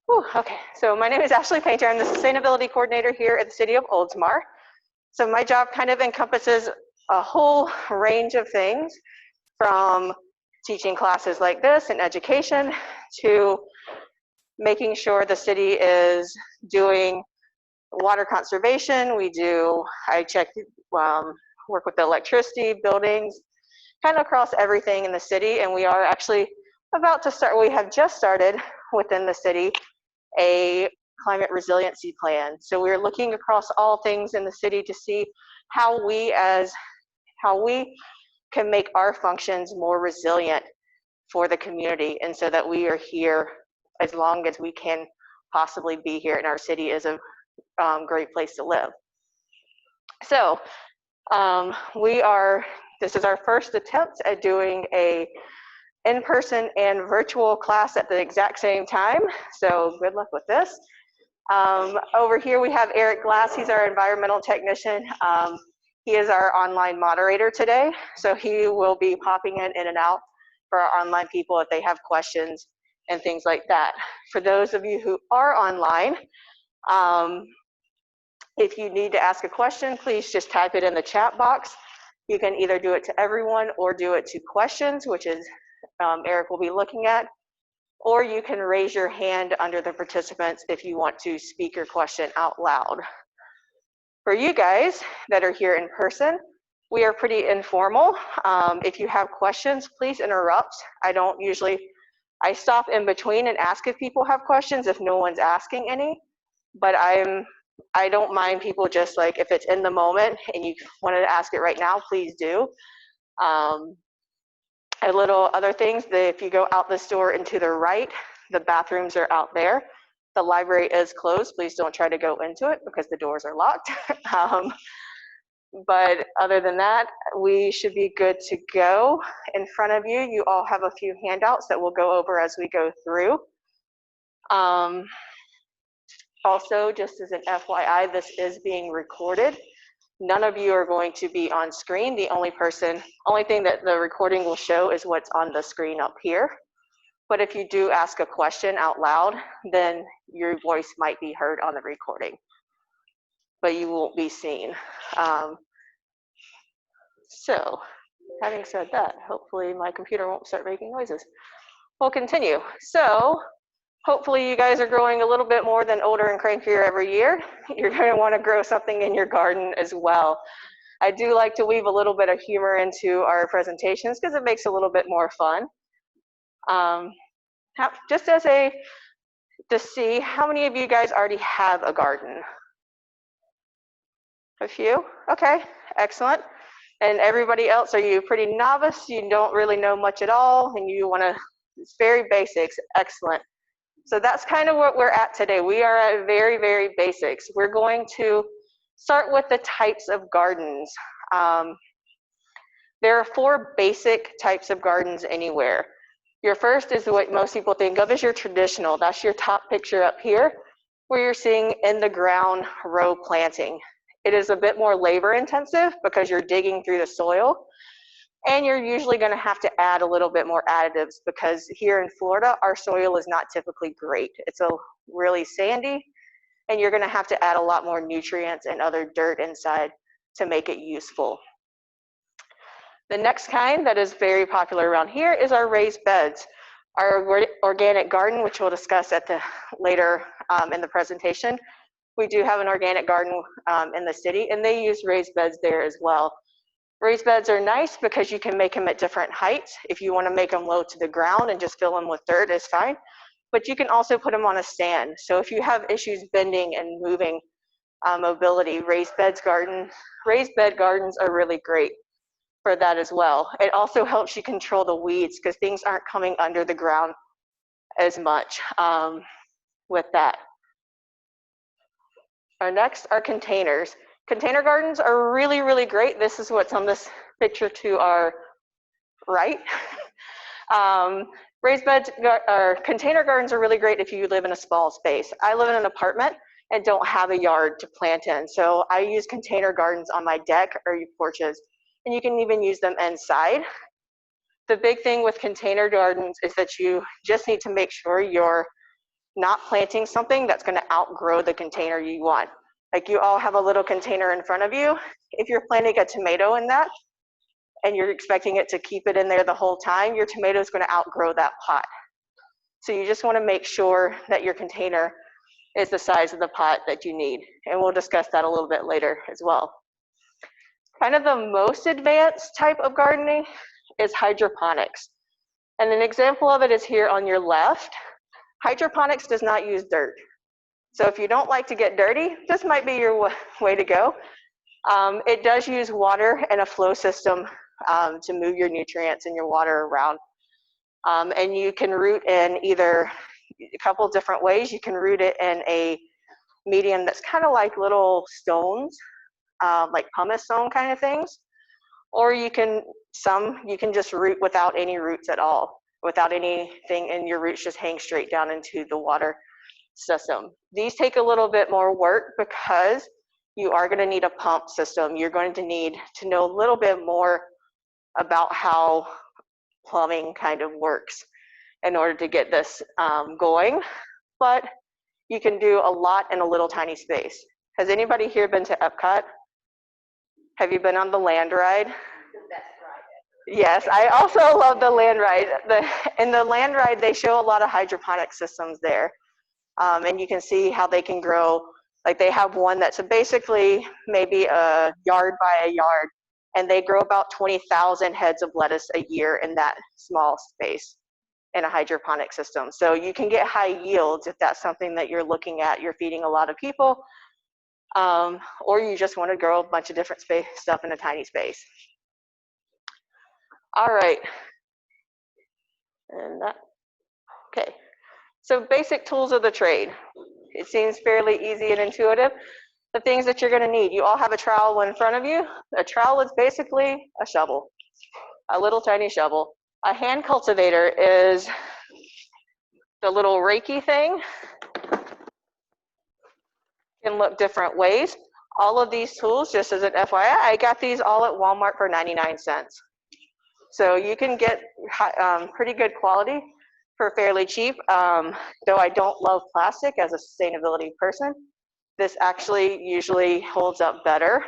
Whew, okay, so my name is Ashley Painter. I'm the Sustainability Coordinator here at the City of Oldsmoor. So my job kind of encompasses a whole range of things, from teaching classes like this and education to making sure the city is doing water conservation. I work with the electricity, buildings, kind of across everything in the city. And we are actually about to start, we have just started within the city a climate resiliency plan. So we're looking across all things in the city to see how we can make our functions more resilient for the community, and so that we are here as long as we can possibly be here, and our city is a great place to live. So this is our first attempt at doing a in-person and virtual class at the exact same time, so good luck with this. Over here we have Eric Glass. He's our environmental technician. He is our online moderator today, so he will be popping in and out for our online people if they have questions and things like that. For those of you who are online, if you need to ask a question, please just type it in the chat box. You can either do it to everyone or do it to questions, which is Eric will be looking at, or you can raise your hand under the participants if you want to speak your question out loud. For you guys that are here in person, we are pretty informal. If you have questions, please interrupt. I stop in between and ask if people have questions if no one's asking any, but I don't mind people just like, if it's in the moment and you wanted to ask it right now, please do. A little other things, if you go out this door and to the right, the bathrooms are out there. The library is closed. Please don't try to go into it because the doors are locked. But other than that, we should be good to go. In front of you, you all have a few handouts that we'll go over as we go through. Also, just as an FYI, this is being recorded. None of you are going to be on screen. The only thing that the recording will show is what's on the screen up here. But if you do ask a question out loud, then your voice might be heard on the recording, but you won't be seen. So, having said that, hopefully my computer won't start making noises. We'll continue. So, hopefully you guys are growing a little bit more than older and crankier every year. You're going to want to grow something in your garden as well. I do like to weave a little bit of humor into our presentations because it makes it a little bit more fun. Just to see, how many of you guys already have a garden? A few? Okay, excellent. And everybody else, are you pretty novice? You don't really know much at all, and it's very basics. Excellent. So that's kind of what we're at today. We are at very, very basics. We're going to start with the types of gardens. There are 4 basic types of gardens anywhere. Your first is what most people think of as your traditional. That's your top picture up here, where you're seeing in the ground row planting. It is a bit more labor intensive because you're digging through the soil, and you're usually going to have to add a little bit more additives because here in Florida, our soil is not typically great. It's really sandy, and you're going to have to add a lot more nutrients and other dirt inside to make it useful. The next kind that is very popular around here is our raised beds. Our organic garden, which we'll discuss later in the presentation. We do have an organic garden in the city, and they use raised beds there as well. Raised beds are nice because you can make them at different heights. If you want to make them low to the ground and just fill them with dirt, it's fine. But you can also put them on a stand. So if you have issues bending and moving mobility, raised bed gardens are really great for that as well. It also helps you control the weeds because things aren't coming under the ground as much with that. Our next are containers. Container gardens are really, really great. This is what's on this picture to our right. Raised beds or container gardens are really great if you live in a small space. I live in an apartment and don't have a yard to plant in, so I use container gardens on my deck or porches, and you can even use them inside. The big thing with container gardens is that you just need to make sure your not planting something that's going to outgrow the container you want. Like you all have a little container in front of you. If you're planting a tomato in that and you're expecting it to keep it in there the whole time, your tomato is going to outgrow that pot. So you just want to make sure that your container is the size of the pot that you need. And we'll discuss that a little bit later as well. Kind of the most advanced type of gardening is hydroponics. And an example of it is here on your left. Hydroponics does not use dirt. So if you don't like to get dirty, this might be your way to go. It does use water and a flow system to move your nutrients and your water around. And you can root in either a couple different ways. You can root it in a medium that's kind of like little stones, like pumice stone kind of things. Or you can just root without any roots at all, without anything, and your roots just hang straight down into the water system. These take a little bit more work because you are going to need a pump system. You're going to need to know a little bit more about how plumbing kind of works in order to get this going, but you can do a lot in a little tiny space. Has anybody here been to Epcot? Have you been on the land ride? Yes, I also love the land ride. In the land ride, they show a lot of hydroponic systems there. And you can see how they can grow. Like they have one that's basically maybe a yard by a yard, and they grow about 20,000 heads of lettuce a year in that small space in a hydroponic system. So you can get high yields if that's something that you're looking at. You're feeding a lot of people, or you just want to grow a bunch of different stuff in a tiny space. All right. And that, okay. So basic tools of the trade. It seems fairly easy and intuitive. The things that you're going to need. You all have a trowel in front of you. A trowel is basically a shovel, a little tiny shovel. A hand cultivator is the little rakey thing. Can look different ways. All of these tools, just as an FYI, I got these all at Walmart for 99 cents. So you can get pretty good quality for fairly cheap. Though I don't love plastic as a sustainability person, this actually usually holds up better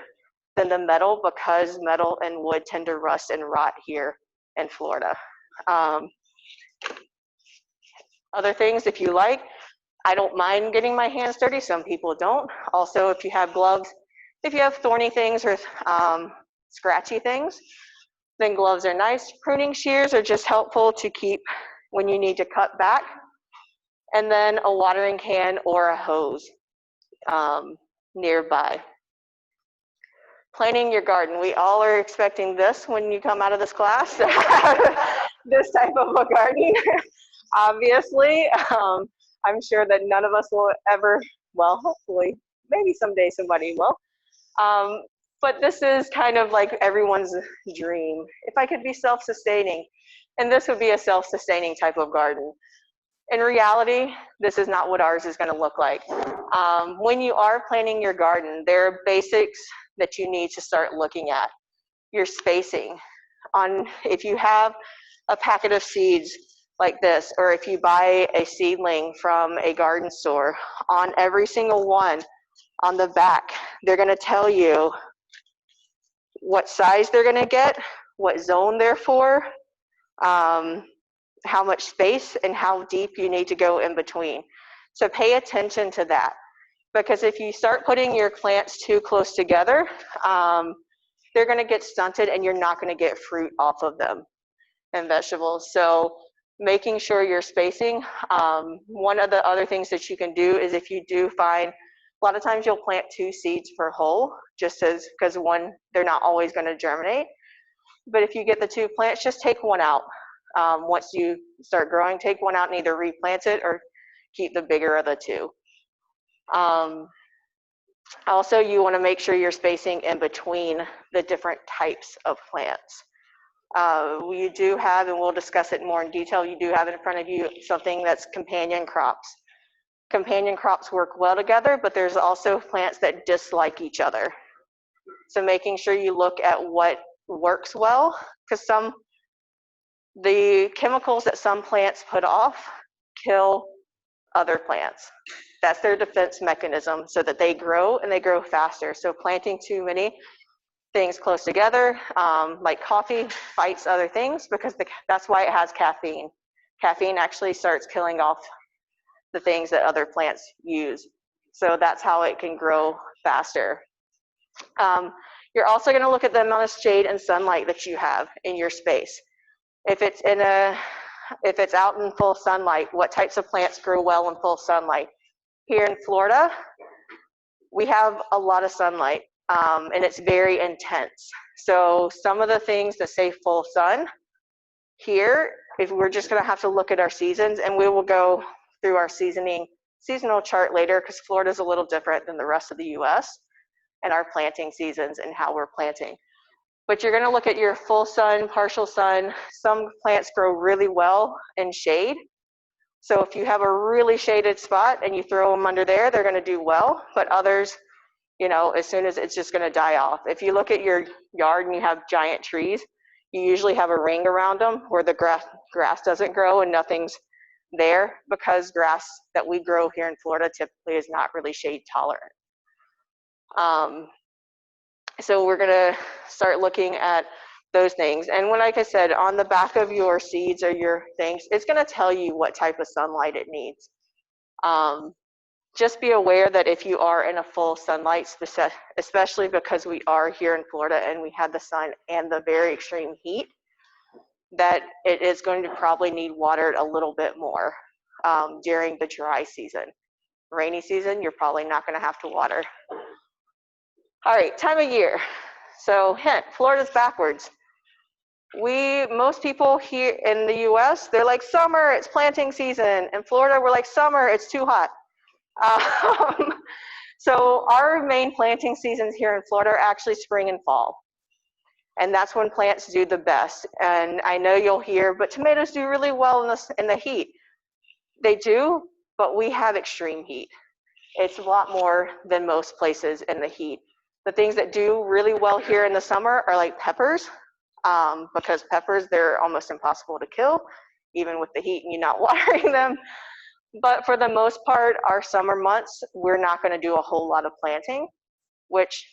than the metal because metal and wood tend to rust and rot here in Florida. Other things, if you like, I don't mind getting my hands dirty. Some people don't. Also, if you have gloves, if you have thorny things or scratchy things, then gloves are nice. Pruning shears are just helpful to keep when you need to cut back. And then a watering can or a hose nearby. Planting your garden. We all are expecting this when you come out of this class, this type of a garden. Obviously, I'm sure that none of us will ever, well, hopefully, maybe someday somebody will. But this is kind of like everyone's dream. If I could be self-sustaining, and this would be a self-sustaining type of garden. In reality, this is not what ours is going to look like. When you are planting your garden, there are basics that you need to start looking at. Your spacing. If you have a packet of seeds like this, or if you buy a seedling from a garden store, on every single one on the back, they're going to tell you what size they're going to get, what zone they're for, how much space and how deep you need to go in between. So pay attention to that, because if you start putting your plants too close together, they're going to get stunted and you're not going to get fruit off of them and vegetables. So making sure you're spacing. One of the other things that you can do is if you do find, a lot of times you'll plant 2 seeds per hole, just as, because one, they're not always going to germinate. But if you get the 2 plants, just take one out. Once you start growing, take one out and either replant it or keep the bigger of the 2. Also, you want to make sure you're spacing in between the different types of plants. You do have, and we'll discuss it more in detail, you do have in front of you something that's companion crops. Companion crops work well together, but there's also plants that dislike each other. So making sure you look at what works well, because the chemicals that some plants put off kill other plants. That's their defense mechanism, so that they grow and they grow faster. So planting too many things close together, like coffee, fights other things, because that's why it has caffeine. Caffeine actually starts killing off the things that other plants use. So that's how it can grow faster. You're also going to look at the amount of shade and sunlight that you have in your space. If it's out in full sunlight, what types of plants grow well in full sunlight? Here in Florida, we have a lot of sunlight, and it's very intense. So some of the things that say full sun, here, if we're just going to have to look at our seasons, and we will go through our seasonal chart later, because Florida is a little different than the rest of the US and our planting seasons and how we're planting. But you're going to look at your full sun, partial sun. Some plants grow really well in shade. So if you have a really shaded spot and you throw them under there, they're going to do well. But others, you know, as soon as it's just going to die off. If you look at your yard and you have giant trees, you usually have a ring around them where the grass doesn't grow and nothing's there, because grass that we grow here in Florida typically is not really shade tolerant. So we're going to start looking at those things. And when, like I said, on the back of your seeds or your things, it's going to tell you what type of sunlight it needs. Just be aware that if you are in a full sunlight, especially because we are here in Florida and we have the sun and the very extreme heat, that it is going to probably need watered a little bit more during the dry season. Rainy season, you're probably not going to have to water. All right, time of year. So hint, Florida's backwards. Most people here in the US, they're like, summer, it's planting season. In Florida, we're like, summer, it's too hot. So our main planting seasons here in Florida are actually spring and fall. And that's when plants do the best. And I know you'll hear, but tomatoes do really well in the heat. They do, but we have extreme heat. It's a lot more than most places in the heat. The things that do really well here in the summer are like peppers, because peppers, they're almost impossible to kill, even with the heat and you not watering them. But for the most part, our summer months, we're not going to do a whole lot of planting, which,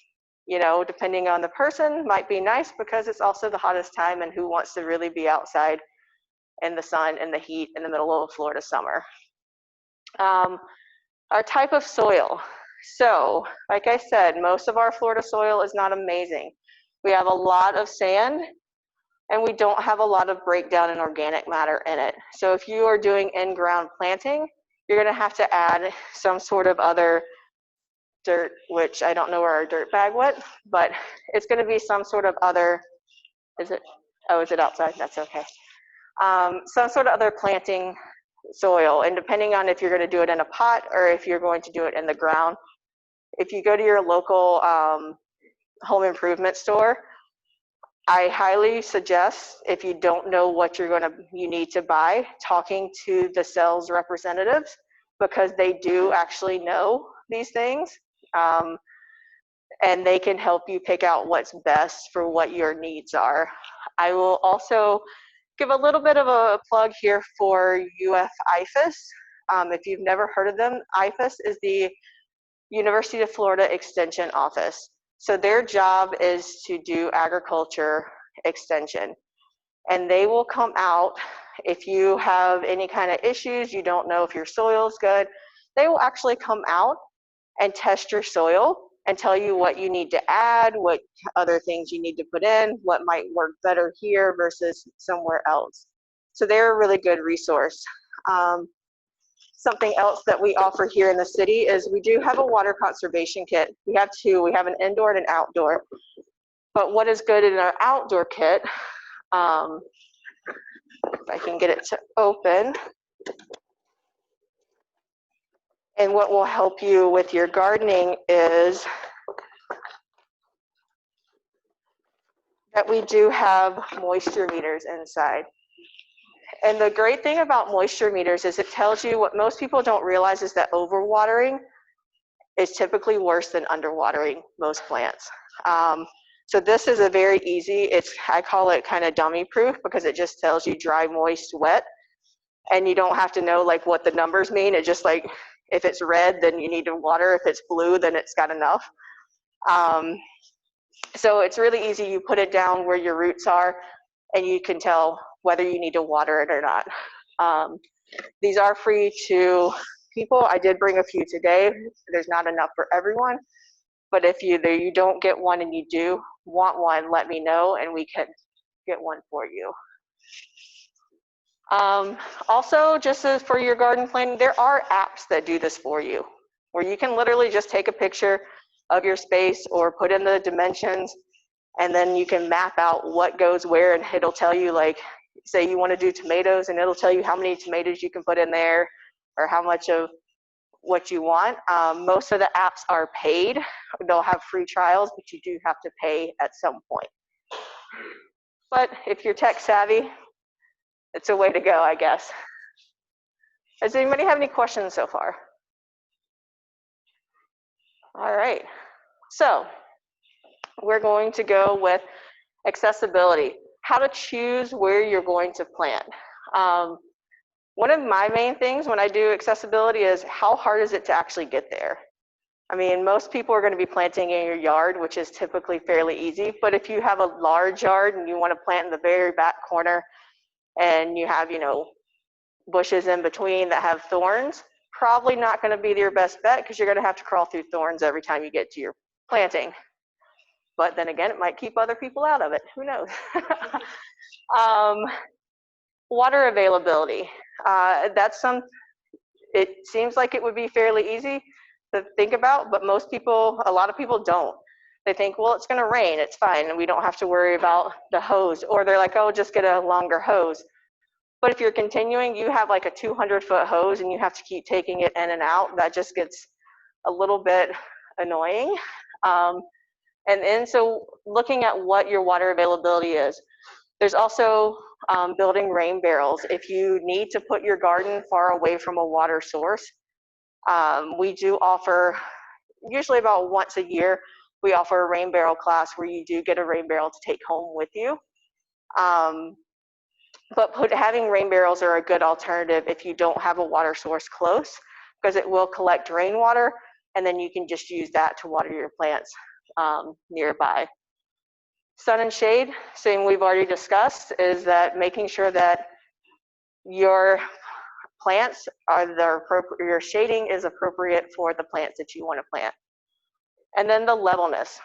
you know, depending on the person, might be nice, because it's also the hottest time, and who wants to really be outside in the sun and the heat in the middle of Florida summer. Our type of soil. So, like I said, most of our Florida soil is not amazing. We have a lot of sand, and we don't have a lot of breakdown in organic matter in it. So if you are doing in-ground planting, you're going to have to add some sort of other dirt, which I don't know where our dirt bag went, but it's going to be some sort of other, is it outside? That's okay. Some sort of other planting soil, and depending on if you're going to do it in a pot or if you're going to do it in the ground. If you go to your local home improvement store, I highly suggest, if you don't know what you need to buy, talking to the sales representatives, because they do actually know these things, and they can help you pick out what's best for what your needs are. I will also give a little bit of a plug here for Ifas. If you've never heard of them, Ifas is the University of Florida Extension Office. So their job is to do agriculture extension. And they will come out if you have any kind of issues, you don't know if your soil is good, they will actually come out and test your soil and tell you what you need to add, what other things you need to put in, what might work better here versus somewhere else. So they're a really good resource. Something else that we offer here in the city is we do have a water conservation kit. We have two. We have an indoor and an outdoor. But what is good in our outdoor kit, if I can get it to open, and what will help you with your gardening is that we do have moisture meters inside. And the great thing about moisture meters is it tells you what most people don't realize is that overwatering is typically worse than underwatering most plants. So this is a very easy, I call it kind of dummy proof, because it just tells you dry, moist, wet. and you don't have to know like what the numbers mean. It's just like, if it's red, then you need to water. If it's blue, then it's got enough. So it's really easy. You put it down where your roots are, and you can tell whether you need to water it or not. These are free to people. I did bring a few today. There's not enough for everyone, but if you don't get one and you do want one, let me know and we can get one for you. Also, just as for your garden planning, there are apps that do this for you, where you can literally just take a picture of your space or put in the dimensions, and then you can map out what goes where, and it'll tell you, like, say you want to do tomatoes, and it'll tell you how many tomatoes you can put in there or how much of what you want. Most of the apps are paid. They'll have free trials, but you do have to pay at some point. But if you're tech savvy, it's a way to go, I guess. Does anybody have any questions so far? All right, so we're going to go with accessibility, how to choose where you're going to plant. One of my main things when I do accessibility is how hard is it to actually get there? I mean, most people are going to be planting in your yard, which is typically fairly easy, but if you have a large yard and you want to plant in the very back corner and you have, bushes in between that have thorns, probably not going to be your best bet because you're going to have to crawl through thorns every time you get to your planting. But then again, it might keep other people out of it. Who knows? Water availability. It seems like it would be fairly easy to think about, but a lot of people don't. They think, well, it's going to rain, it's fine, and we don't have to worry about the hose. Or they're like, oh, just get a longer hose. But if you're continuing, you have like a 200-foot hose and you have to keep taking it in and out, that just gets a little bit annoying. So looking at what your water availability is. There's also building rain barrels. If you need to put your garden far away from a water source, we do offer, usually about once a year, we offer a rain barrel class where you do get a rain barrel to take home with you. But having rain barrels are a good alternative if you don't have a water source close, because it will collect rainwater, and then you can just use that to water your plants nearby. Sun and shade, same we've already discussed, is that making sure that your plants your shading is appropriate for the plants that you want to plant. And then the levelness.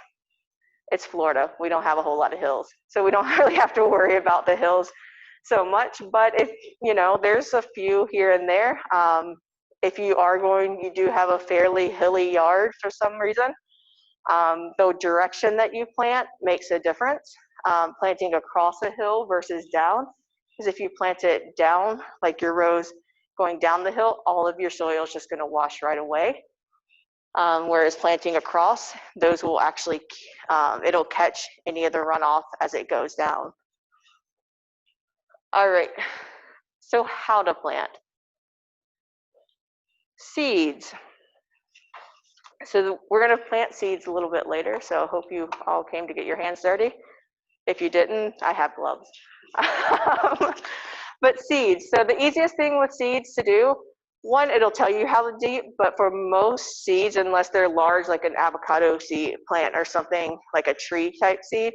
It's Florida. We don't have a whole lot of hills, so we don't really have to worry about the hills so much. But if there's a few here and there. If you do have a fairly hilly yard for some reason, the direction that you plant makes a difference. Planting across a hill versus down, because if you plant it down, like your rows going down the hill, all of your soil is just going to wash right away. Whereas planting across, those will actually, it'll catch any of the runoff as it goes down. All right, so how to plant. Seeds. So we're going to plant seeds a little bit later, so I hope you all came to get your hands dirty. If you didn't, I have gloves. But seeds, so the easiest thing with seeds to do, one, it'll tell you how deep, but for most seeds, unless they're large, like an avocado seed plant or something like a tree type seed,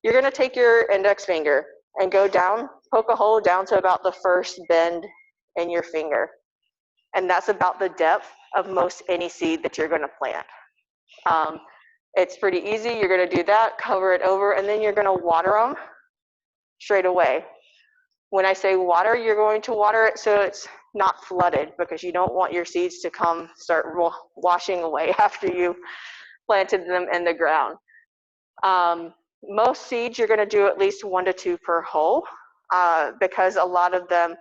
you're going to take your index finger and go down, poke a hole down to about the first bend in your finger. And that's about the depth of most any seed that you're going to plant. It's pretty easy. You're going to do that, cover it over, and then you're going to water them straight away. When I say water, you're going to water it so it's not flooded, because you don't want your seeds to start washing away after you planted them in the ground. Most seeds you're going to do at least 1 to 2 per hole, because a lot of them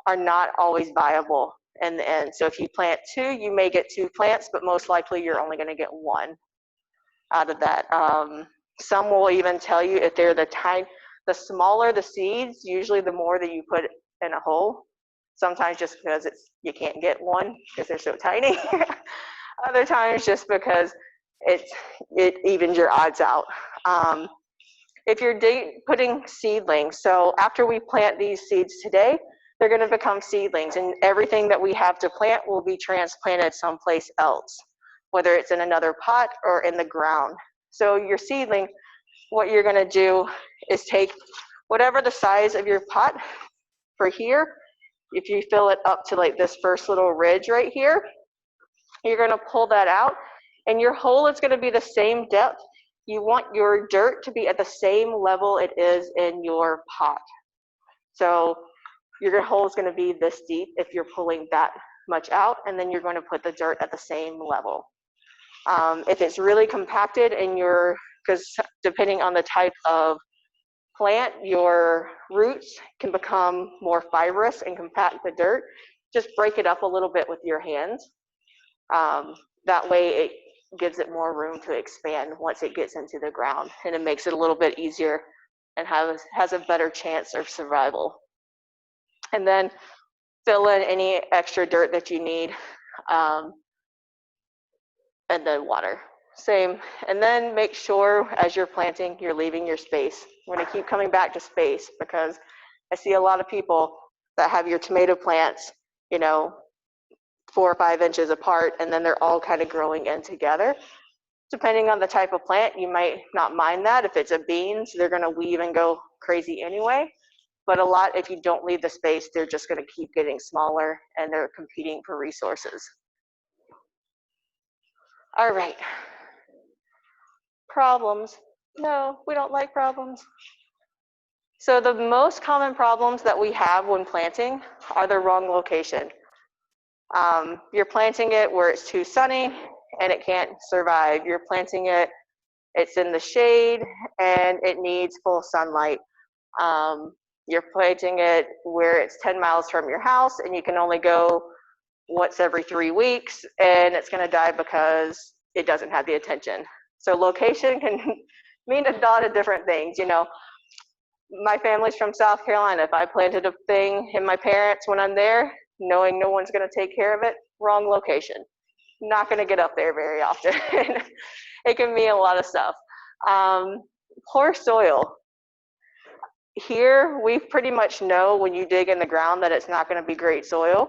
are not always viable in the end. So if you plant 2, you may get 2 plants, but most likely you're only going to get 1 out of that. Some will even tell you if they're the smaller the seeds, usually the more that you put in a hole. Sometimes just because you can't get 1 because they're so tiny. Other times just because it evens your odds out. If you're putting seedlings, so after we plant these seeds today, they're going to become seedlings, and everything that we have to plant will be transplanted someplace else, whether it's in another pot or in the ground. So your seedling, what you're going to do is take whatever the size of your pot for here, if you fill it up to like this first little ridge right here, you're going to pull that out, and your hole is going to be the same depth. You want your dirt to be at the same level it is in your pot. So your hole is going to be this deep if you're pulling that much out, and then you're going to put the dirt at the same level. If it's really compacted and because depending on the type of plant, your roots can become more fibrous and compact the dirt, just break it up a little bit with your hands. That way it gives it more room to expand once it gets into the ground, and it makes it a little bit easier and has a better chance of survival. And then fill in any extra dirt that you need, and then water. Same. And then make sure as you're planting, you're leaving your space. I'm going to keep coming back to space because I see a lot of people that have your tomato plants, 4 or 5 inches apart, and then they're all kind of growing in together. Depending on the type of plant, you might not mind that. If it's a beans, they're going to weave and go crazy anyway. But a lot, if you don't leave the space, they're just going to keep getting smaller, and they're competing for resources. All right. Problems. No, we don't like problems. So the most common problems that we have when planting are the wrong location. You're planting it where it's too sunny and it can't survive. You're planting it, it's in the shade and it needs full sunlight. You're planting it where it's 10 miles from your house and you can only go once every 3 weeks, and it's going to die because it doesn't have the attention. So location can mean a lot of different things. My family's from South Carolina. If I planted a thing in my parents when I'm there, knowing no one's going to take care of it, wrong location. Not going to get up there very often. It can mean a lot of stuff. Poor soil. Here, we pretty much know when you dig in the ground that it's not going to be great soil,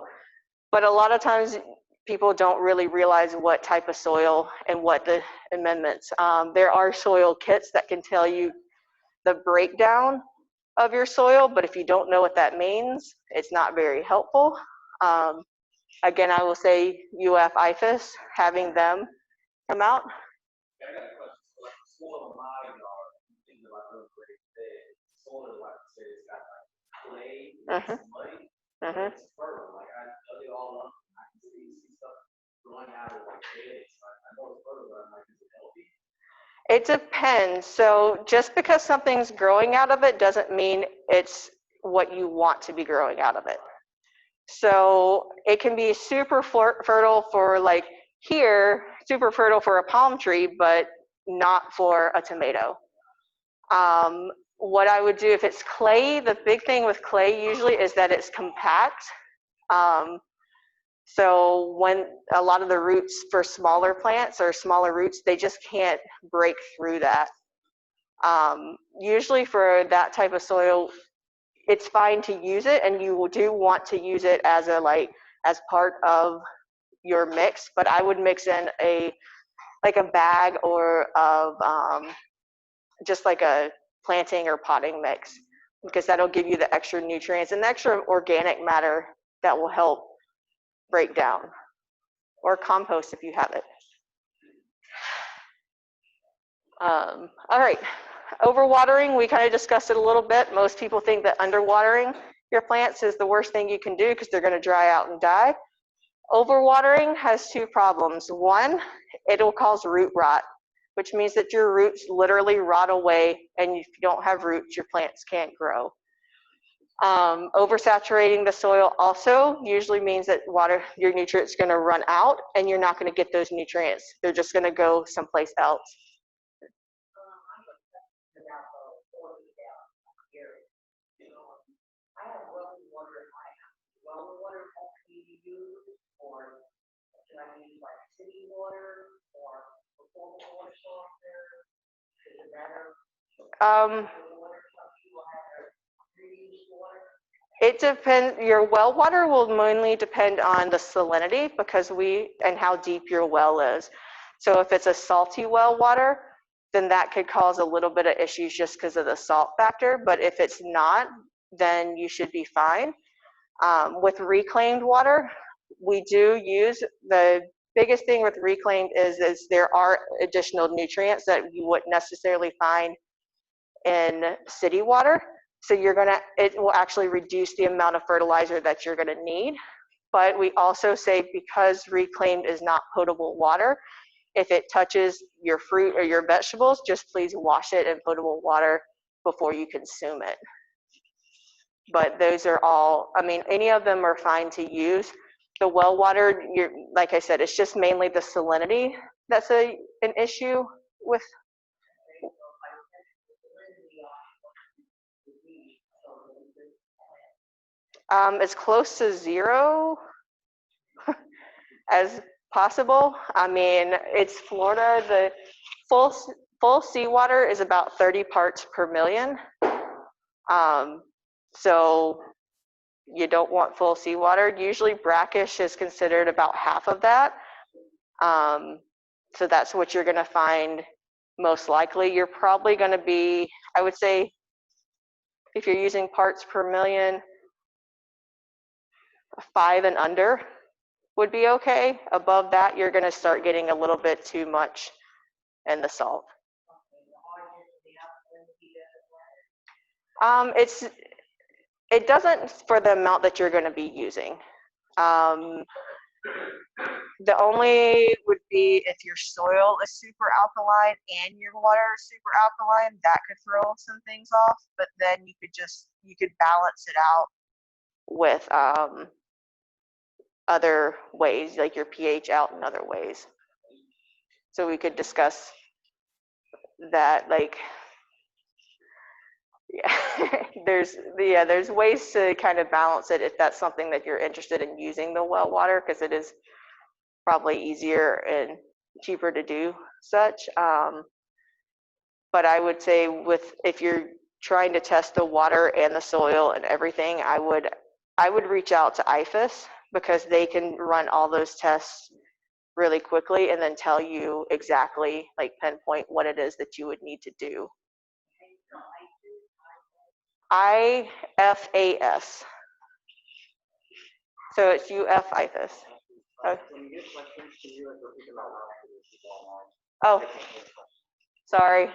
but a lot of times people don't really realize what type of soil and what the amendments. There are soil kits that can tell you the breakdown of your soil, but if you don't know what that means, it's not very helpful. Again, I will say Ifas, having them come out. Yeah, I got a question. So, like, soil in my yard, I'm thinking about doing great bed. Soil, like I said, it's got like clay, it's muddy, it's fertile. Like, I dug it all up, and I can see stuff growing out of like beds. Like, I know it's fertile, but I'm like, is it healthy? It depends. So just because something's growing out of it doesn't mean it's what you want to be growing out of it. So it can be super fertile for like here, super fertile for a palm tree, but not for a tomato. What I would do if it's clay, the big thing with clay usually is that it's compact. So when a lot of the roots for smaller plants or smaller roots, they just can't break through that. Usually for that type of soil, it's fine to use it, and you do want to use it as as part of your mix. But I would mix in a bag or of just like a planting or potting mix, because that'll give you the extra nutrients and the extra organic matter that will help break down. Or compost if you have it. All right, overwatering, we kind of discussed it a little bit. Most people think that underwatering your plants is the worst thing you can do because they're going to dry out and die. Overwatering has 2 problems. One, it'll cause root rot, which means that your roots literally rot away, and if you don't have roots, your plants can't grow. Oversaturating the soil also usually means that your nutrients are going to run out, and you're not going to get those nutrients. They're just going to go someplace else. It depends. Your well water will mainly depend on the salinity and how deep your well is. So if it's a salty well water, then that could cause a little bit of issues just because of the salt factor. But if it's not, then you should be fine. With reclaimed water, we do use, the biggest thing with reclaimed is there are additional nutrients that you wouldn't necessarily find in city water. So it will actually reduce the amount of fertilizer that you're gonna need. But we also say, because reclaimed is not potable water, if it touches your fruit or your vegetables, just please wash it in potable water before you consume it. But those are all, I mean, any of them are fine to use. The well water, like I said, it's just mainly the salinity that's an issue with. As close to zero as possible. I mean, it's Florida. The full seawater is about 30 parts per million. So you don't want full seawater. Usually brackish is considered about half of that. So that's what you're going to find most likely. You're probably going to be, I would say, if you're using parts per million, 5 and under would be okay. Above that, you're going to start getting a little bit too much in the salt. It doesn't for the amount that you're going to be using. The only would be if your soil is super alkaline and your water is super alkaline, that could throw some things off. But then you could balance it out with other ways, like your pH out in other ways. So we could discuss that, like, there's ways to kind of balance it if that's something that you're interested in using the well water, because it is probably easier and cheaper to do such. But I would say if you're trying to test the water and the soil and everything, I would reach out to Ifas, because they can run all those tests really quickly and then tell you exactly, like, pinpoint what it is that you would need to do. IFAS. So it's UF Ifas. Oh, sorry.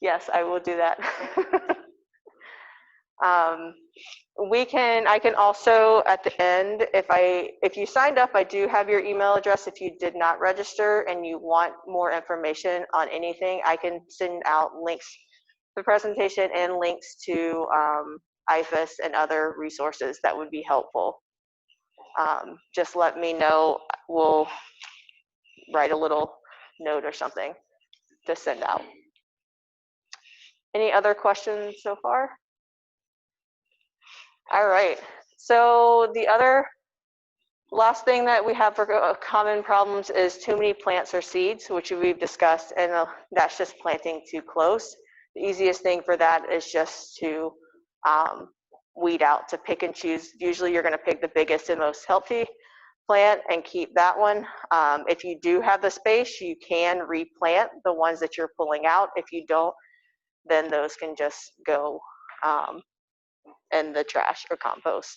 Yes, I will do that. I can also, at the end, if you signed up, I do have your email address. If you did not register and you want more information on anything, I can send out links to the presentation and links to Ifas and other resources that would be helpful. Just let me know. We'll write a little note or something to send out. Any other questions so far? All right, so the other last thing that we have for common problems is too many plants or seeds, which we've discussed, and that's just planting too close. The easiest thing for that is just to weed out, to pick and choose. Usually you're going to pick the biggest and most healthy plant and keep that one. If you do have the space, you can replant the ones that you're pulling out. If you don't, then those can just go in the trash or compost.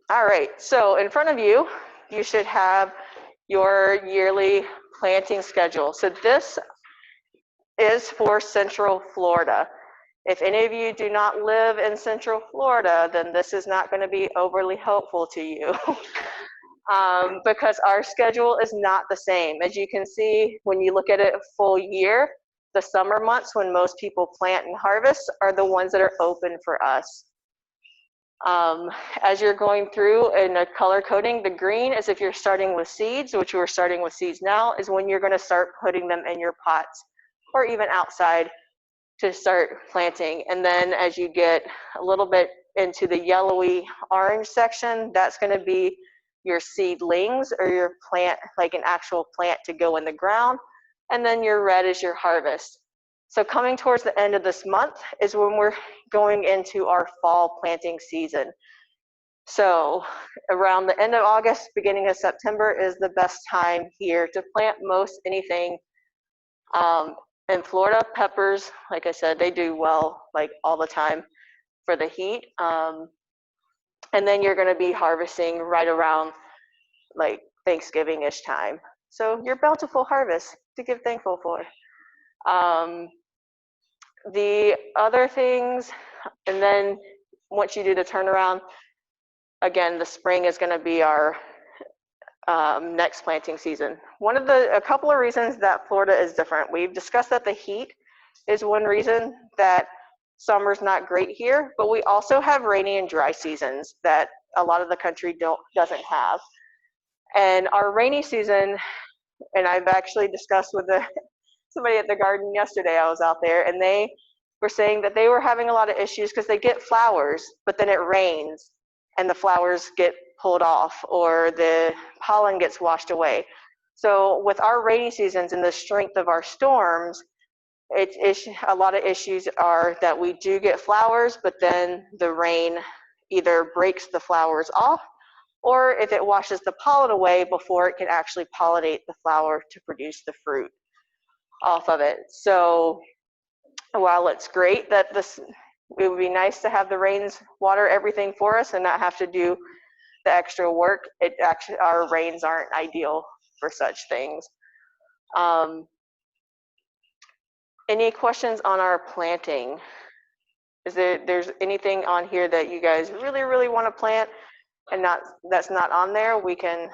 All right, so in front of you, you should have your yearly planting schedule. So this is for Central Florida. If any of you do not live in Central Florida, then this is not going to be overly helpful to you because our schedule is not the same. As you can see, when you look at it a full year, the summer months when most people plant and harvest are the ones that are open for us. As you're going through in a color coding, the green is if you're starting with seeds, which we're starting with seeds now, is when you're going to start putting them in your pots or even outside to start planting. And then as you get a little bit into the yellowy orange section, that's going to be your seedlings, or your plant, like an actual plant to go in the ground. And then your red is your harvest. So coming towards the end of this month is when we're going into our fall planting season. So around the end of August, beginning of September is the best time here to plant most anything. In Florida, peppers, like I said, they do well like all the time for the heat. And then you're gonna be harvesting right around like Thanksgiving-ish time. So your bountiful harvest to give thankful for. The other things, and then once you do the turnaround, again, the spring is gonna be our next planting season. A couple of reasons that Florida is different. We've discussed that the heat is one reason that summer's not great here, but we also have rainy and dry seasons that a lot of the country doesn't have. And our rainy season, and I've actually discussed with somebody at the garden yesterday, I was out there, and they were saying that they were having a lot of issues because they get flowers, but then it rains and the flowers get pulled off or the pollen gets washed away. So with our rainy seasons and the strength of our storms, a lot of issues are that we do get flowers, but then the rain either breaks the flowers off, or if it washes the pollen away before it can actually pollinate the flower to produce the fruit off of it. So while it's great that it would be nice to have the rains water everything for us and not have to do the extra work, our rains aren't ideal for such things. Any questions on our planting? There's anything on here that you guys really, really want to plant and that's not on there? We can.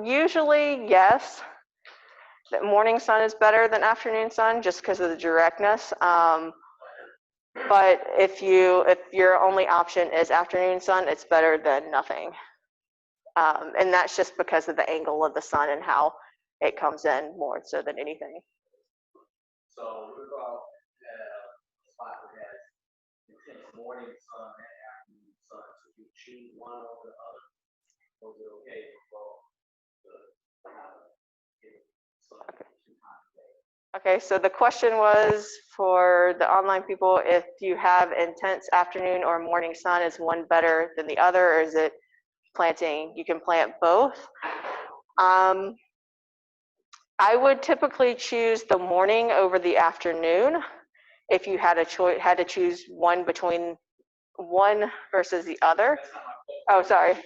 Usually, yes. The morning sun is better than afternoon sun just because of the directness. But if your only option is afternoon sun, it's better than nothing. And that's just because of the angle of the sun and how it comes in more so than anything. So what about a spot that has intense morning sun and afternoon sun? So if you choose one over the other, was it okay for Okay, so the question was for the online people, if you have intense afternoon or morning sun, is one better than the other, or is it planting? You can plant both. I would typically choose the morning over the afternoon if you had to choose one between one versus the other. Oh, sorry. This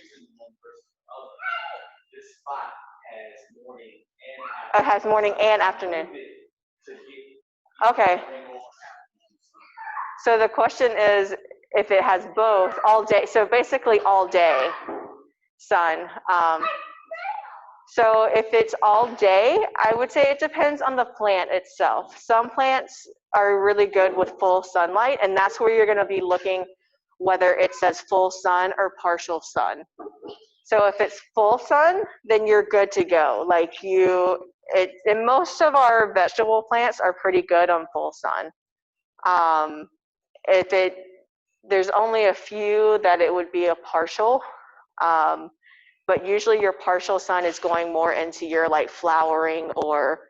spot has morning and afternoon. It has morning and afternoon. Okay. So the question is if it has both all day, so basically all day sun. So if it's all day, I would say it depends on the plant itself. Some plants are really good with full sunlight, and that's where you're going to be looking whether it says full sun or partial sun. So if it's full sun, then you're good to go. And most of our vegetable plants are pretty good on full sun. There's only a few that it would be a partial, but usually your partial sun is going more into your like flowering or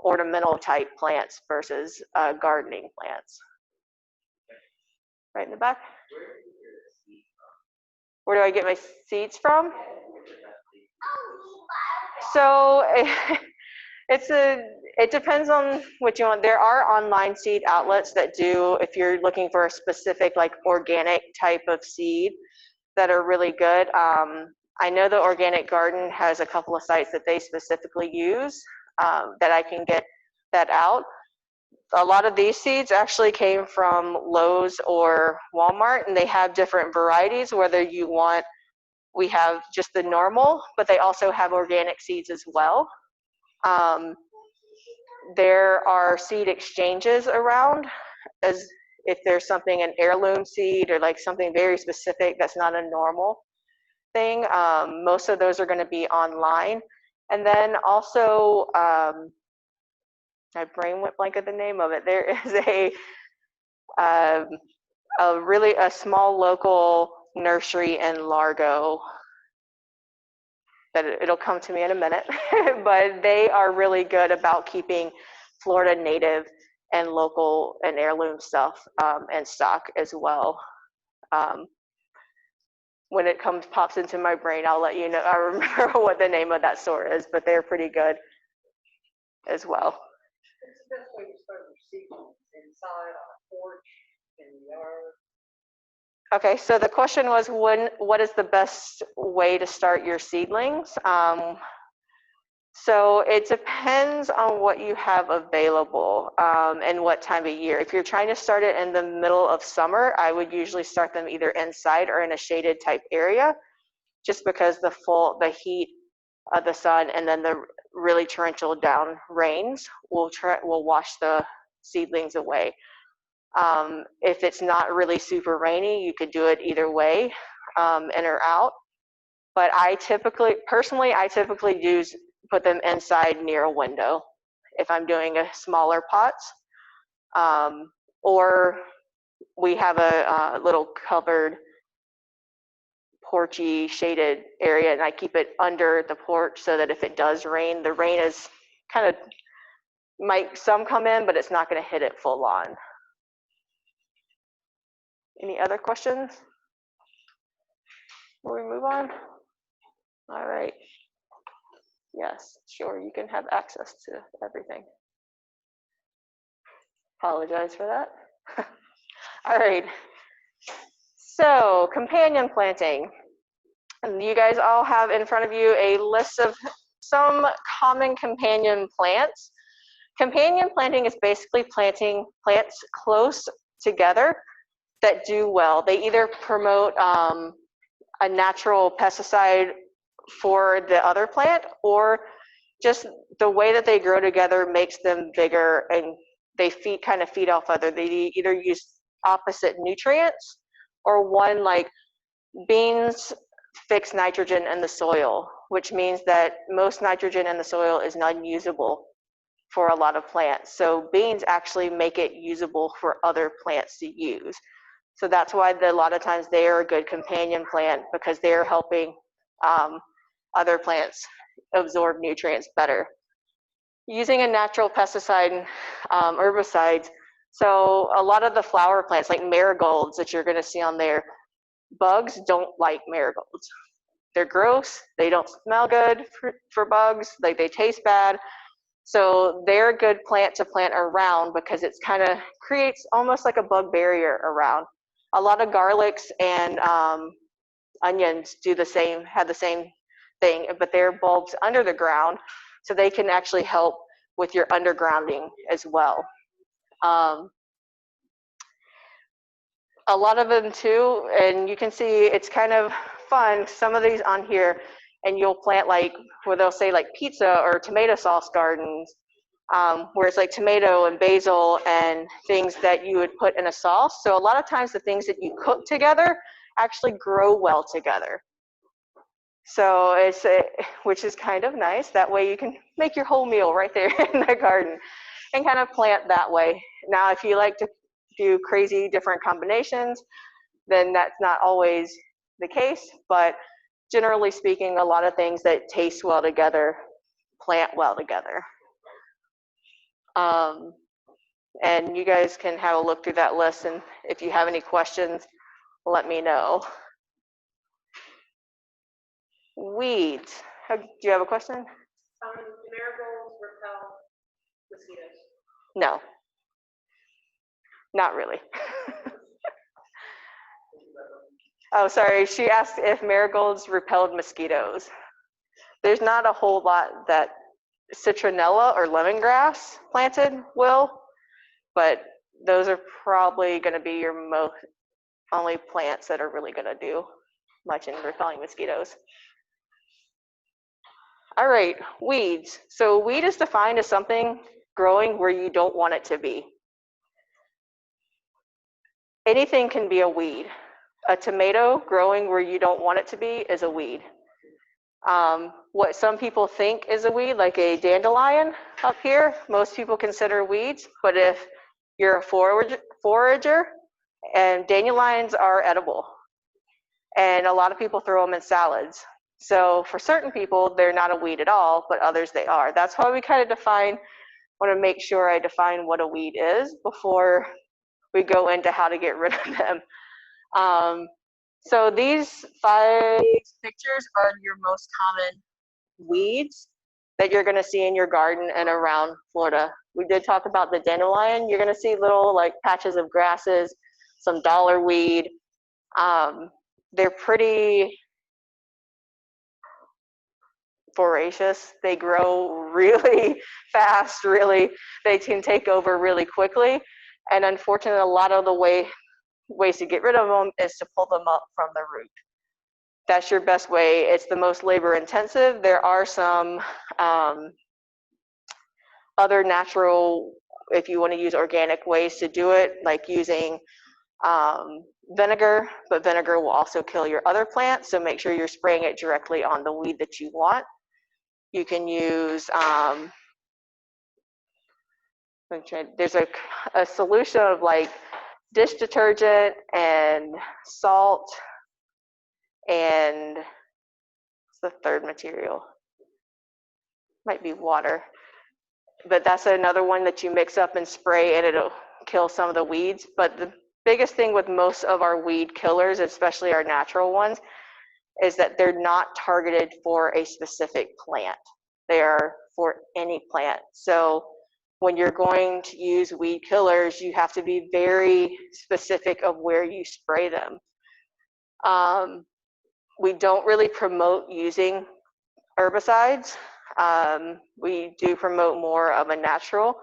ornamental type plants versus gardening plants. Right in the back. Where do I get my seeds from? So it depends on what you want. There are online seed outlets that do, if you're looking for a specific like organic type of seed that are really good. I know the Organic Garden has a couple of sites that they specifically use that I can get that out. A lot of these seeds actually came from Lowe's or Walmart, and they have different varieties, whether you want, we have just the normal, but they also have organic seeds as well. There are seed exchanges around, as if there's something, an heirloom seed or like something very specific that's not a normal thing. Most of those are going to be online. And then also, my brain went blank at the name of it. There is a small local nursery in Largo. That it'll come to me in a minute, but they are really good about keeping Florida native and local and heirloom stuff in stock as well. When it pops into my brain, I'll let you know. I remember what the name of that store is, but they're pretty good as well. What's the best way to start your seedlings? Inside, on a porch, in the yard? Okay, so the question was, what is the best way to start your seedlings? So it depends on what you have available and what time of year. If you're trying to start it in the middle of summer, I would usually start them either inside or in a shaded type area, just because the heat of the sun and then the really torrential down rains will wash the seedlings away. If it's not really super rainy, you could do it either way, in or out. But I typically do put them inside near a window if I'm doing a smaller pots. Or we have a little covered porchy shaded area, and I keep it under the porch so that if it does rain, the rain is kind of, might some come in, but it's not going to hit it full on. Any other questions before we move on? All right. Yes, sure, you can have access to everything. Apologize for that. All right. So, companion planting. And you guys all have in front of you a list of some common companion plants. Companion planting is basically planting plants close together that do well. They either promote a natural pesticide for the other plant, or just the way that they grow together makes them bigger, and they kind of feed off other. They either use opposite nutrients, or one, like beans fix nitrogen in the soil, which means that most nitrogen in the soil is unusable for a lot of plants. So beans actually make it usable for other plants to use. So that's why a lot of times they are a good companion plant, because they're helping other plants absorb nutrients better. Using a natural pesticide, herbicides, so a lot of the flower plants like marigolds that you're going to see on there, bugs don't like marigolds. They're gross, they don't smell good for bugs, like they taste bad. So they're a good plant to plant around, because it's kind of creates almost like a bug barrier around. A lot of garlics and onions do the same, have the same thing, but they're bulbs under the ground, so they can actually help with your undergrounding as well. A lot of them too, and you can see it's kind of fun, some of these on here, and you'll plant like, where they'll say like pizza or tomato sauce gardens, where it's like tomato and basil and things that you would put in a sauce. So a lot of times the things that you cook together actually grow well together. So which is kind of nice. That way you can make your whole meal right there in the garden and kind of plant that way. Now, if you like to do crazy different combinations, then that's not always the case, but generally speaking, a lot of things that taste well together plant well together. And you guys can have a look through that list, and if you have any questions, let me know. Weeds. Do you have a question? Do marigolds repel mosquitoes? No, not really. Oh, sorry, she asked if marigolds repelled mosquitoes. There's not a whole lot that citronella or lemongrass planted will, but those are probably going to be your only plants that are really going to do much in repelling mosquitoes. All right, weeds. So weed is defined as something growing where you don't want it to be. Anything can be a weed. A tomato growing where you don't want it to be is a weed. What some people think is a weed, like a dandelion up here, most people consider weeds, but if you're a forager, And dandelions are edible. And a lot of people throw them in salads. So for certain people, they're not a weed at all, but others they are. That's why we kind of want to make sure I define what a weed is before we go into how to get rid of them. So these 5 pictures are your most common weeds that you're going to see in your garden and around Florida. We did talk about the dandelion. You're going to see little like patches of grasses, some dollar weed. They're pretty voracious. They grow really fast, they can take over really quickly. And unfortunately, a lot of the ways to get rid of them is to pull them up from the root. That's your best way. It's the most labor intensive. There are some other natural, if you want to use organic ways to do it, like using vinegar, but vinegar will also kill your other plants, so make sure you're spraying it directly on the weed that you want. You can use, there's a solution of like dish detergent and salt and what's the third material? Might be water. But that's another one that you mix up and spray and it'll kill some of the weeds. But the biggest thing with most of our weed killers, especially our natural ones, is that they're not targeted for a specific plant. They are for any plant. So when you're going to use weed killers, you have to be very specific of where you spray them. We don't really promote using herbicides. We do promote more of a natural,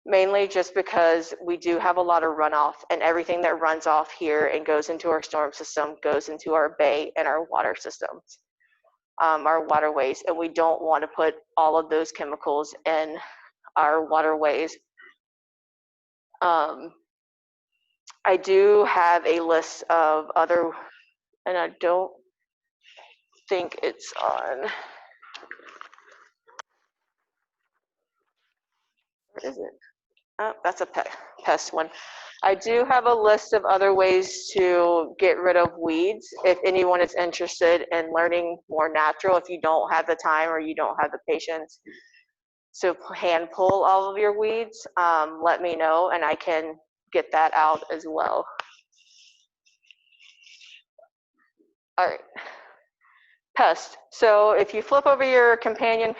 mainly just because we do have a lot of runoff, and everything that runs off here and goes into our storm system goes into our bay and our water systems, our waterways, and we don't want to put all of those chemicals in our waterways. I do have a list of other, and I don't think it's on. Where is it? Oh, that's a pest one. I do have a list of other ways to get rid of weeds if anyone is interested in learning more natural. If you don't have the time or you don't have the patience to hand pull all of your weeds, let me know and I can get that out as well. All right, pest. So if you flip over your companion,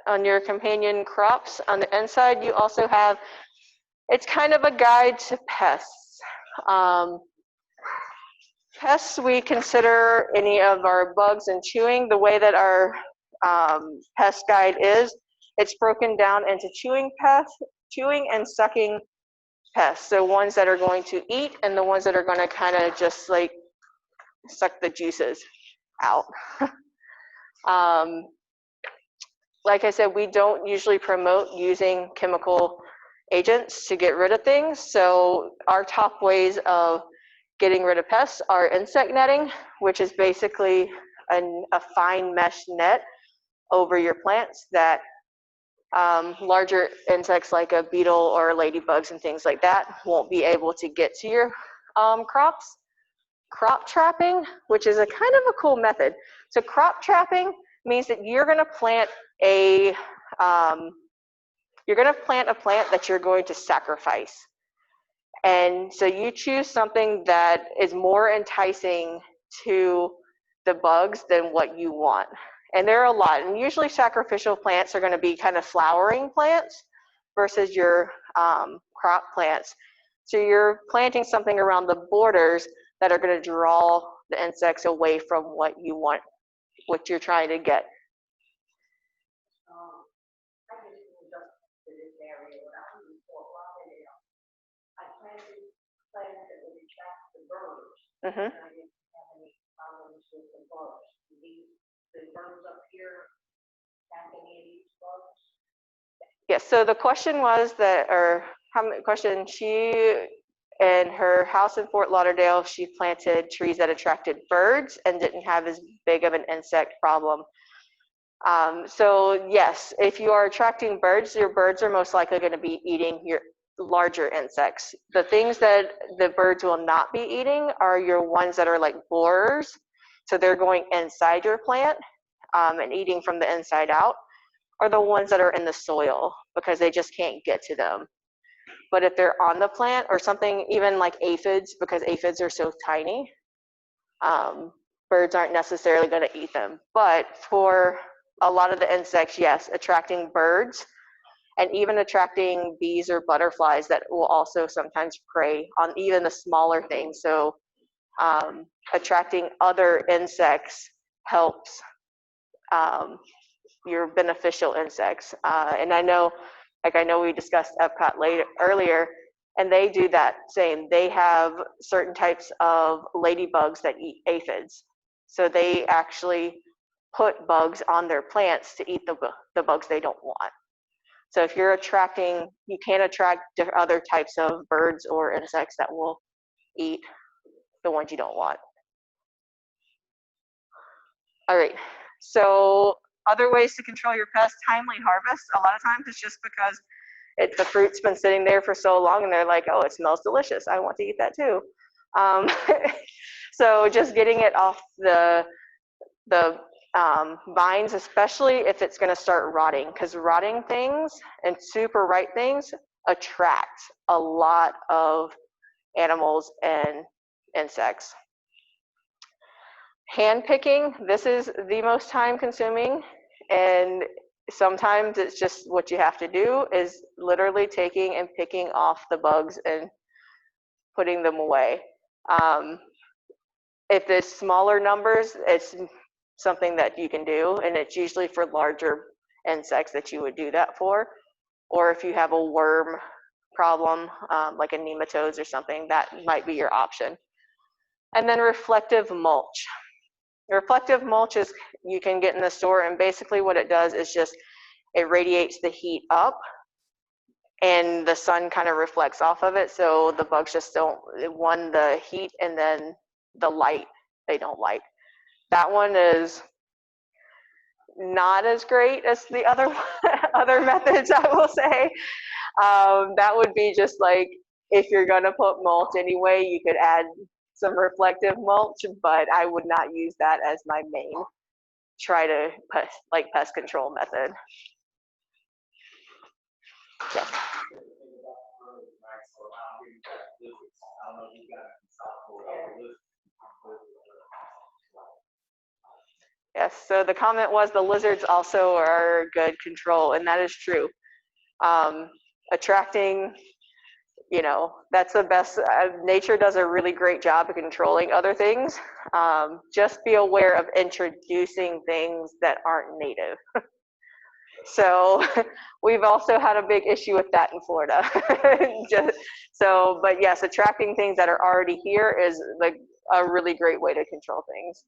on your companion crops, on the inside you also have, it's kind of a guide to pests. Pests, we consider any of our bugs and chewing. The way that our pest guide is, it's broken down into chewing and sucking pests. So ones that are going to eat and the ones that are going to kind of just like suck the juices out. Like I said, we don't usually promote using chemical agents to get rid of things. So our top ways of getting rid of pests are insect netting, which is basically a fine mesh net over your plants that larger insects like a beetle or ladybugs and things like that won't be able to get to your crops. Crop trapping, which is a kind of a cool method. So crop trapping means that you're going to plant a plant that you're going to sacrifice. And so you choose something that is more enticing to the bugs than what you want. And there are a lot. And usually sacrificial plants are going to be kind of flowering plants versus your crop plants. So you're planting something around the borders that are going to draw the insects away from what you want, what you're trying to get. I just moved up to this area when I was in Fort Lauderdale. I planted plants that would attract the birds. Mm-hmm. And I didn't have any problems with the bugs. The birds up here, have any of these bugs? Yes, so the question was that, or she, in her house in Fort Lauderdale, she planted trees that attracted birds and didn't have as big of an insect problem. So yes, if you are attracting birds, your birds are most likely going to be eating larger insects. The things that the birds will not be eating are your ones that are like borers. So they're going inside your plant and eating from the inside out, are the ones that are in the soil because they just can't get to them. But if they're on the plant or something, even like aphids, because aphids are so tiny, birds aren't necessarily going to eat them. But for a lot of the insects, yes, attracting birds and even attracting bees or butterflies that will also sometimes prey on even the smaller things. So attracting other insects helps your beneficial insects. And I know we discussed Epcot earlier, and they do that same. They have certain types of ladybugs that eat aphids. So they actually put bugs on their plants to eat the bugs they don't want. So if you're attracting, you can attract other types of birds or insects that will eat the ones you don't want. All right, so other ways to control your pests, timely harvest. A lot of times it's just because the fruit's been sitting there for so long and they're like, oh, it smells delicious, I want to eat that too. So just getting it off the vines, especially if it's going to start rotting, because rotting things and super ripe things attract a lot of animals and insects. Hand picking, this is the most time consuming, and sometimes it's just what you have to do is literally taking and picking off the bugs and putting them away. If it's smaller numbers, it's something that you can do, and it's usually for larger insects that you would do that for. Or if you have a worm problem, like a nematodes or something, that might be your option. And then reflective mulch. Reflective mulch is, you can get in the store, and basically what it does is just, it radiates the heat up and the sun kind of reflects off of it, so the bugs just don't want the heat and then the light they don't like. That one is not as great as the other methods, I will say. That would be just like, if you're gonna put mulch anyway, you could add some reflective mulch, but I would not use that as my main pest control method. Yeah. Yes, so the comment was the lizards also are good control, and that is true. Attracting, that's the best. Nature does a really great job of controlling other things. Just be aware of introducing things that aren't native. So we've also had a big issue with that in Florida. But yes, attracting things that are already here is like a really great way to control things.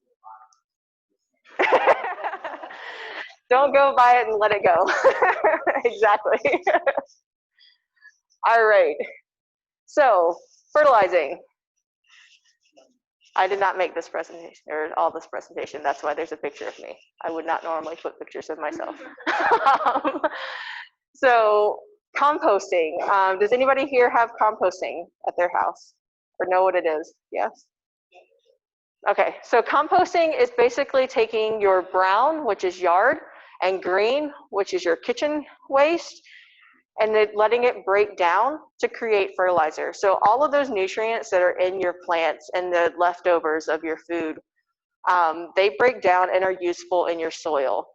Don't go buy it and let it go. Exactly. All right. So fertilizing. I did not make this presentation, or all this presentation. That's why there's a picture of me. I would not normally put pictures of myself. So composting. Does anybody here have composting at their house or know what it is? Yes? Okay, so composting is basically taking your brown, which is yard, and green, which is your kitchen waste, and then letting it break down to create fertilizer. So all of those nutrients that are in your plants and the leftovers of your food, they break down and are useful in your soil.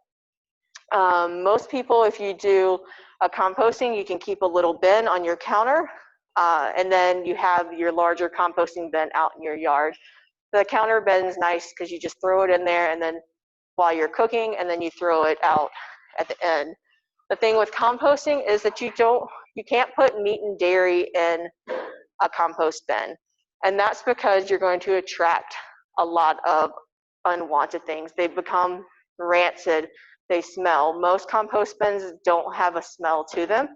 Most people, if you do a composting, you can keep a little bin on your counter, and then you have your larger composting bin out in your yard. The counter bin is nice because you just throw it in there, and then while you're cooking, and then you throw it out at the end. The thing with composting is that you can't put meat and dairy in a compost bin. And that's because you're going to attract a lot of unwanted things. They become rancid, they smell. Most compost bins don't have a smell to them,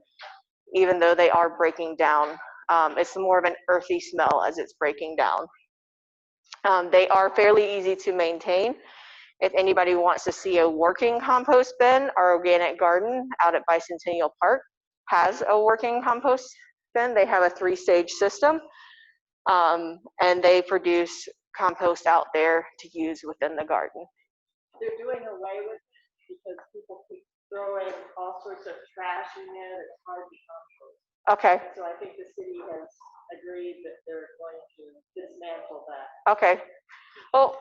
even though they are breaking down. It's more of an earthy smell as it's breaking down. They are fairly easy to maintain. If anybody wants to see a working compost bin, our organic garden out at Bicentennial Park has a working compost bin. They have a 3-stage system, and they produce compost out there to use within the garden. They're doing away with it because people keep throwing all sorts of trash in there that's hard to compost. Okay. So I think the city has agreed that they're going to dismantle that. Okay. Well,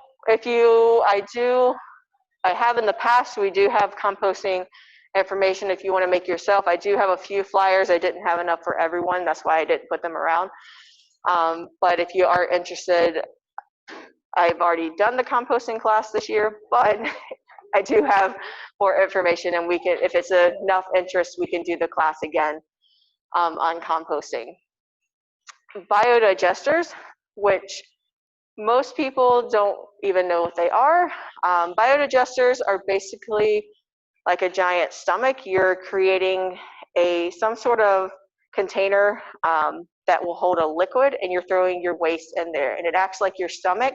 I have in the past, we do have composting information if you want to make yourself. I do have a few flyers. I didn't have enough for everyone. That's why I didn't put them around. But if you are interested, I've already done the composting class this year, but I do have more information, and we can, if it's enough interest, we can do the class again on composting. Biodigesters, which most people don't even know what they are. Biodigesters are basically like a giant stomach. You're creating some sort of container that will hold a liquid, and you're throwing your waste in there, and it acts like your stomach.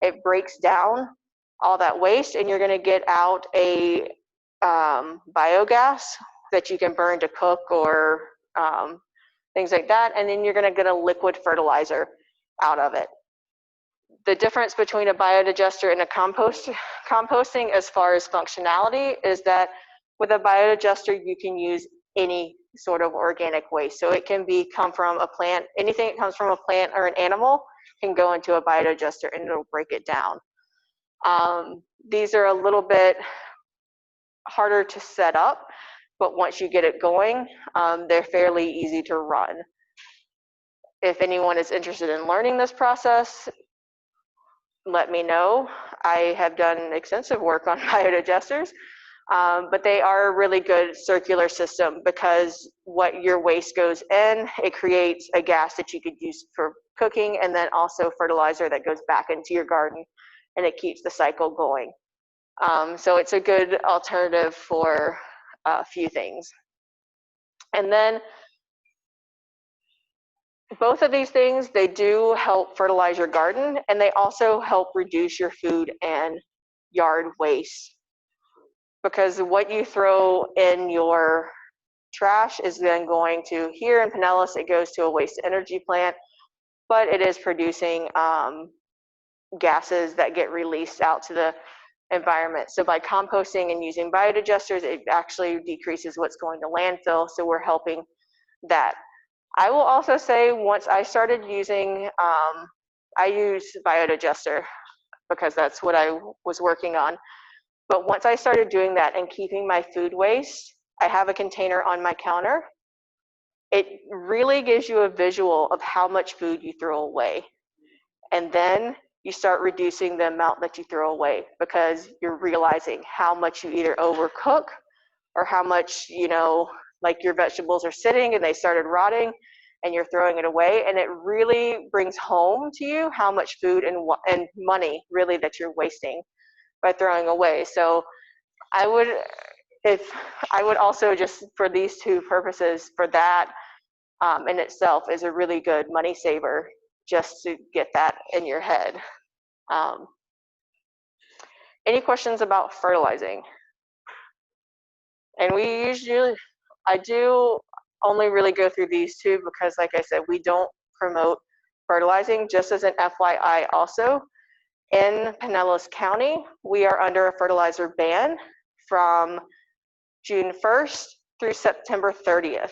It breaks down all that waste, and you're going to get out a biogas that you can burn to cook or things like that, and then you're going to get a liquid fertilizer out of it. The difference between a biodigester and a composting as far as functionality is that with a biodigester you can use any sort of organic waste. So it can come from a plant, anything that comes from a plant or an animal can go into a biodigester and it'll break it down. These are a little bit harder to set up, but once you get it going, they're fairly easy to run. If anyone is interested in learning this process, let me know. I have done extensive work on biodigesters, but they are a really good circular system because what your waste goes in, it creates a gas that you could use for cooking, and then also fertilizer that goes back into your garden, and it keeps the cycle going. So it's a good alternative for a few things. And then both of these things, they do help fertilize your garden, and they also help reduce your food and yard waste. Because what you throw in your trash is then going to, here in Pinellas, it goes to a waste energy plant, but it is producing gases that get released out to the environment. So by composting and using biodigesters, it actually decreases what's going to landfill, so we're helping that. I will also say, once I started using, I use biodigester because that's what I was working on. But once I started doing that and keeping my food waste, I have a container on my counter. It really gives you a visual of how much food you throw away. And then you start reducing the amount that you throw away because you're realizing how much you either overcook or how much, like your vegetables are sitting and they started rotting and you're throwing it away. And it really brings home to you how much food and money really that you're wasting by throwing away. So I would also, just for these two purposes, for that in itself is a really good money saver, just to get that in your head. Any questions about fertilizing? And I do only really go through these two because, like I said, we don't promote fertilizing. Just as an FYI also, in Pinellas County, we are under a fertilizer ban from June 1st through September 30th.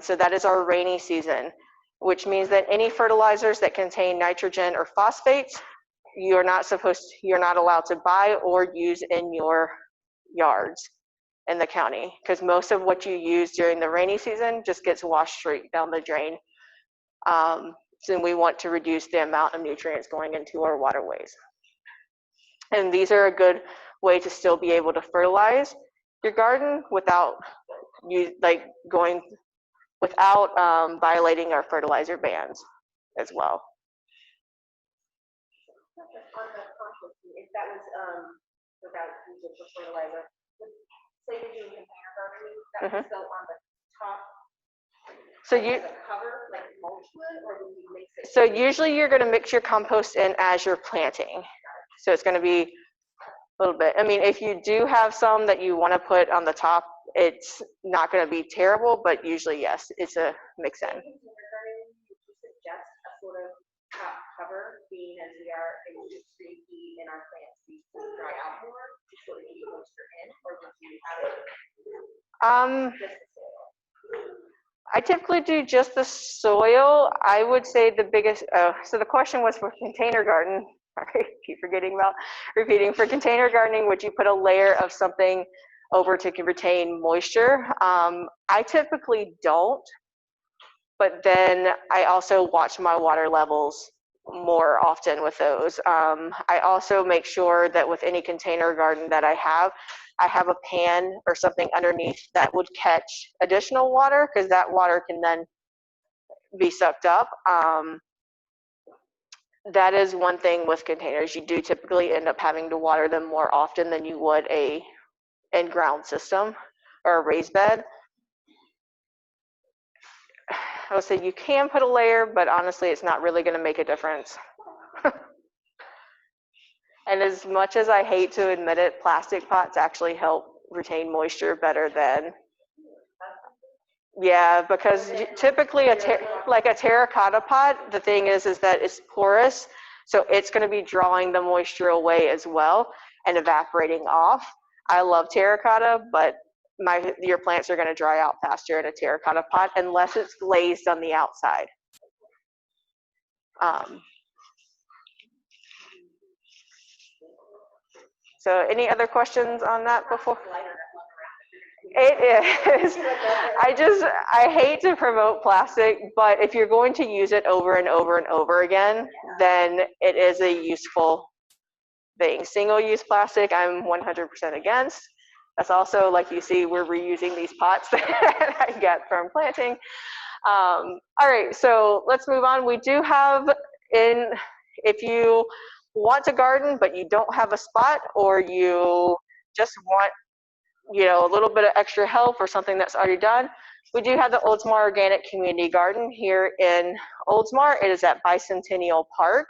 So that is our rainy season, which means that any fertilizers that contain nitrogen or phosphates, you're not allowed to buy or use in your yards in the county, because most of what you use during the rainy season just gets washed straight down the drain. So we want to reduce the amount of nutrients going into our waterways. And these are a good way to still be able to fertilize your garden without violating our fertilizer bans as well. On the composting, if that was without using for fertilizer, say you're doing container gardening, that would go on the top. So cover like mulch would, or would you mix it? So usually you're going to mix your compost in as you're planting. So it's going to be a little bit. I mean, if you do have some that you want to put on the top it's not going to be terrible, but usually, yes, it's a mix-in. Would you suggest a sort of top cover, being as we are in extreme heat and our plants need to dry out more to sort of keep moisture in, or would you have it just the soil? I typically do just the soil. I would say the biggest, so the question was for container garden. I keep forgetting about repeating. For container gardening, would you put a layer of something over to retain moisture? I typically don't, but then I also watch my water levels more often with those. I also make sure that with any container garden that I have a pan or something underneath that would catch additional water, because that water can then be sucked up. That is one thing with containers. You do typically end up having to water them more often than you would a in-ground system or a raised bed. I would say you can put a layer, but honestly, it's not really going to make a difference. And as much as I hate to admit it, plastic pots actually help retain moisture better than, yeah, because typically like a terracotta pot, the thing is that it's porous, so it's going to be drawing the moisture away as well and evaporating off. I love terracotta, but your plants are going to dry out faster in a terracotta pot unless it's glazed on the outside. So any other questions on that before? It is. I hate to promote plastic, but if you're going to use it over and over and over again, then it is a useful thing. Single-use plastic, I'm 100% against. That's also, like you see, we're reusing these pots that I get from planting. All right, so let's move on. We do have if you want to garden, but you don't have a spot, or you just want a little bit of extra help or something that's already done, we do have the Oldsmoor Organic Community Garden here in Oldsmoor. It is at Bicentennial Park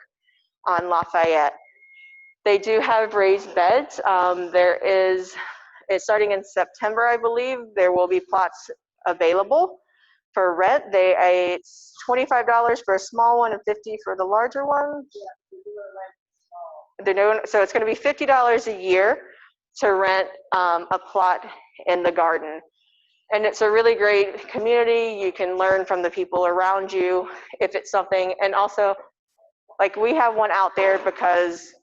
on Lafayette. They do have raised beds. It's starting in September, I believe. There will be plots available for rent. It's $25 for a small one and $50 for the larger one. So it's going to be $50 a year to rent a plot in the garden. And it's a really great community. You can learn from the people around you if it's something. And also, like, we have one out there because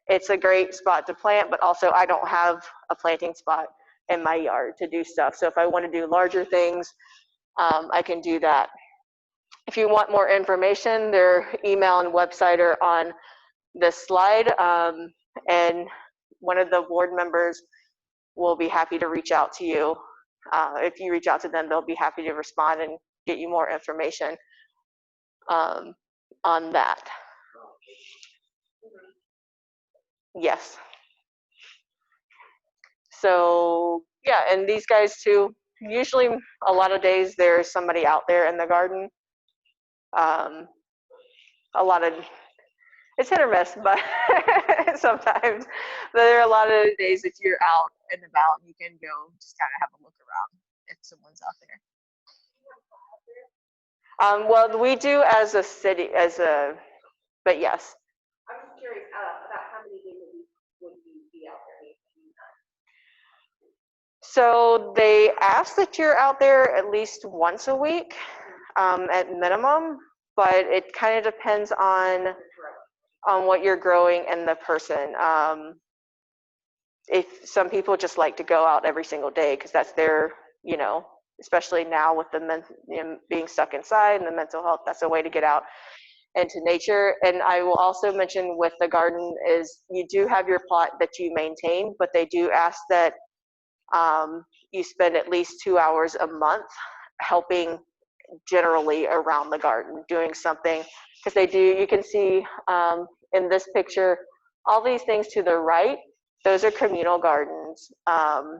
it's a great spot to plant, but also I don't have a planting spot in my yard to do stuff. So if I want to do larger things, I can do that. If you want more information, their email and website are on this slide. And one of the board members will be happy to reach out to you. If you reach out to them, they'll be happy to respond and get you more information on that. Yes. So yeah, and these guys too, usually a lot of days there's somebody out there in the garden. It's hit or miss, but sometimes. But there are a lot of days if you're out and about, you can go just kind of have a look around if someone's out there. Well, we do as a city, but yes. I'm just curious about how many days a week would you be out there? So they ask that you're out there at least once a week at minimum, but it kind of depends on what you're growing and the person. If some people just like to go out every single day because that's their, especially now with the being stuck inside and the mental health, that's a way to get out into nature. And I will also mention with the garden is you do have your plot that you maintain, but they do ask that you spend at least 2 hours a month helping generally around the garden, doing something, because you can see in this picture, all these things to the right, those are communal gardens.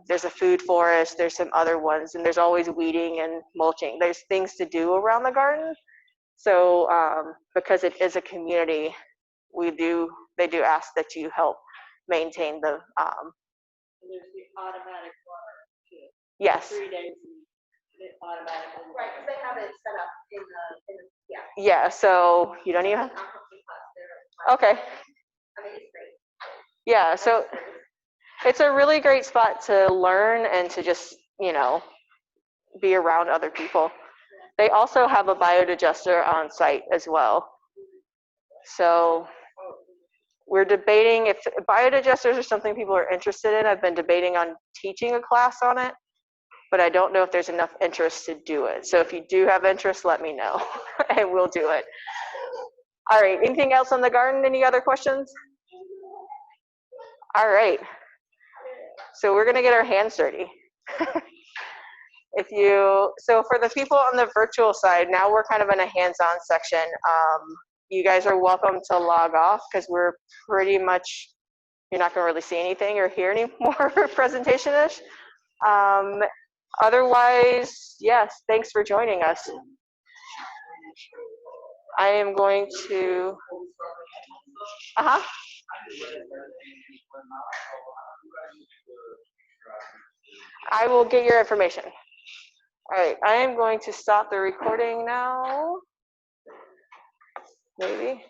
There's a food forest, there's some other ones, and there's always weeding and mulching. There's things to do around the garden. So because it is a community, they do ask that you help maintain the. There's the automatic water too. Yes. 3 days, and it automatically. Right, because they have it set up in the, yeah. Yeah, so you don't even have, okay. I mean, it's great. Yeah, so it's a really great spot to learn and to just, you know, be around other people. They also have a biodigester on site as well. So we're debating if biodigesters are something people are interested in. I've been debating on teaching a class on it, but I don't know if there's enough interest to do it. So if you do have interest, let me know and we'll do it. All right, anything else on the garden? Any other questions? All right, so we're gonna get our hands dirty. So for the people on the virtual side, now we're kind of in a hands-on section. You guys are welcome to log off because we're pretty much, you're not gonna really see anything or hear any more presentation-ish. Otherwise, yes, thanks for joining us. I am going to, I will get your information. All right, I am going to stop the recording now. Maybe.